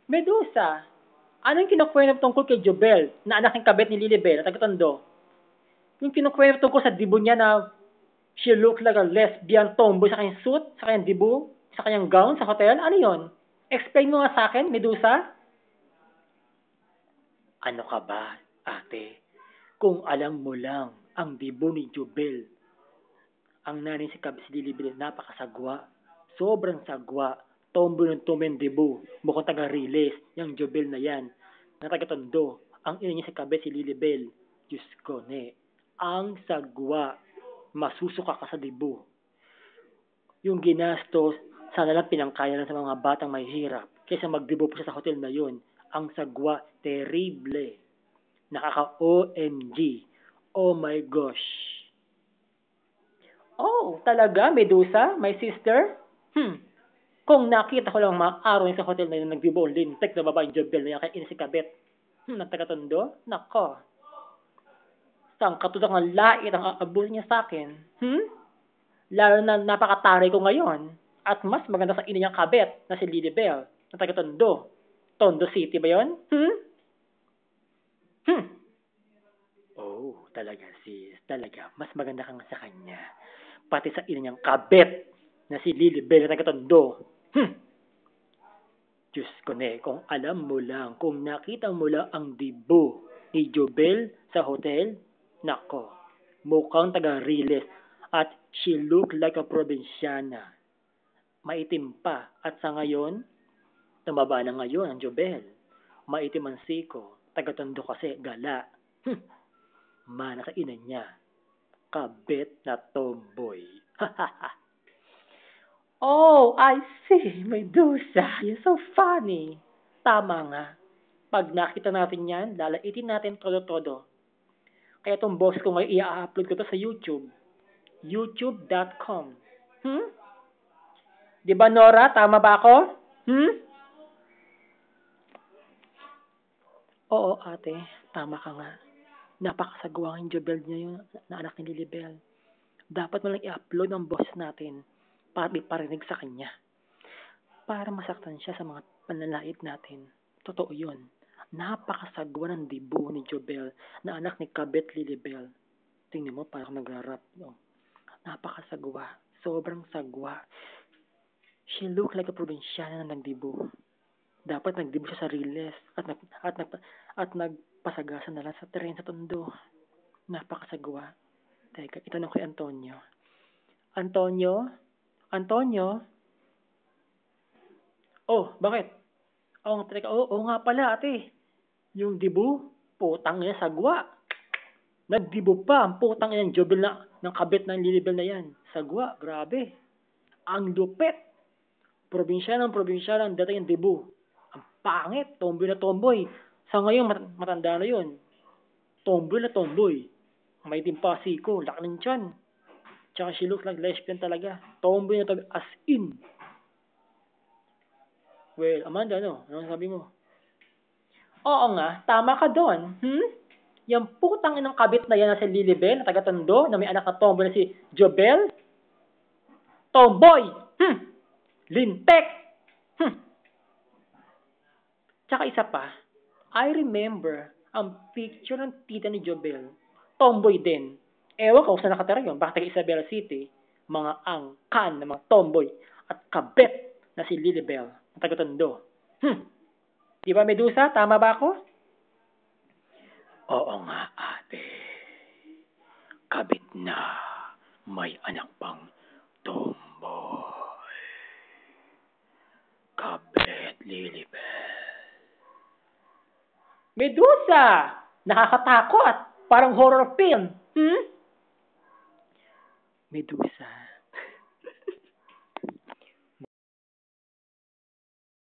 Medusa, ano yung kinukwento tungkol kay Jobel, na anak ng kabit ni Lilibel, at taga-Tondo? Yung kinukwento tungkol sa dibo niya na she looked like a lesbian tomboy sa kanyang suit, sa kanyang dibo, sa kanyang gown sa hotel? Ano yon? Explain mo nga sa akin, Medusa. Ano ka ba, ate? Kung alam mo lang ang dibo ni Jobel, ang nanay si Kabit si Lilibel, napakasagwa. Sobrang sagwa. Tomboy ng tumendebo. Mukhang taga-riles. Yung Jobel na yan. Na taga-Tondo. Ang ina niya si Kabit si Lilibel. Diyos ko, ne. Ang sagwa. Masusuka ka sa dibo. Yung ginastos, sana lang pinangkaya lang sa mga batang may hirap. Kaysa magdibo pa siya sa hotel na yun. Ang sagwa, terrible. Nakaka-OMG. Oh my gosh. Oh, talaga, Medusa? My sister? Kung nakita ko lang mga araw sa hotel na yun, nagbibo, lintek na babaeng Jobel na yan kay Ina si Kabit. Ng taga-Tondo? Nako. Saan katulad ng lait ang aabusin niya sa akin? Lalo na napakataray ko ngayon. At mas maganda sa ina niyang Kabit na si Lilibel na taga-Tondo. Tondo City ba yun? Oh, talaga sis. Talaga. Mas maganda ka nga sa kanya. Pati sa ina niyang Kabit na si Lilibel na taga-Tondo. Diyos ko ne, kung alam mo lang, kung nakita mo lang ang dibo ni Jobel sa hotel, nako, mukhang taga-Riles at she looked like a probinsyana. Maitim pa at sa ngayon, tumaba na ngayon ang Jobel. Maitim ang siko, taga-Tondo kasi gala. Mana sa ina niya, Kabit na tomboy. Oh, I see. Medusa. You're so funny. Tama nga. Pag nakita natin yan, lalaitin natin todo-todo. Kaya itong boss ko ngayon, i-upload ko to sa YouTube. YouTube.com. Di ba, Nora? Tama ba ako? Oo, ate. Tama ka nga. Napakasagwang yung Jobel niya yun, na anak ni Lilibel. Dapat mo lang i-upload ng boss natin para iparinig sa kanya. Para masaktan siya sa mga panlalait natin. Totoo yun. Napakasagwa ng dibo ni Jobel na anak ni Kabit Lilibel. Tingnan mo, parang nagrarap. No? Napakasagwa. Sobrang sagwa. She looked like a probinsyana na nagdibo. Dapat nagdibo siya sa Riles at nagpasagasan na lang sa tren sa Tondo. Napakasagwa. Teka, itanong kay Antonio. Antonio? Antonio? Oh, bakit? Oh, teka, nga pala, ate. Yung dibo, putang niya sagwa. Nagdibo pa, ang putang niya ng Jobel na, ng Kabit ng Lilibel na yan. Sagwa, grabe. Ang lupit. Probinsya ng dating yung dibo. Ang pangit, tomboy na tomboy. Sa ngayon, matanda na yun. Tomboy na tomboy. May timpasiko, laki ng tiyan. Tsaka she looks like lesbian talaga. Tomboy na tomboy, as in. Well, Amanda, ano sabi mo? Oo nga, tama ka doon. Yung putang inang Kabit na yan na si Lilibel, na taga-Tondo, na may anak na tomboy na si Jobel. Tomboy! Lintek! Tsaka isa pa, I remember ang picture ng tita ni Jobel. Tomboy din. Ewan ko saan nakatira yun. Baka taga Isabela City. Mga angkan na mga tomboy at Kabit na si Lilibel na taga-Tondo. Di ba, Medusa? Tama ba ako? Oo nga, ate. Kabit na. May anak pang tomboy. Kabit Lilibel. Medusa! Nakakatakot! Parang horror film. Medusa,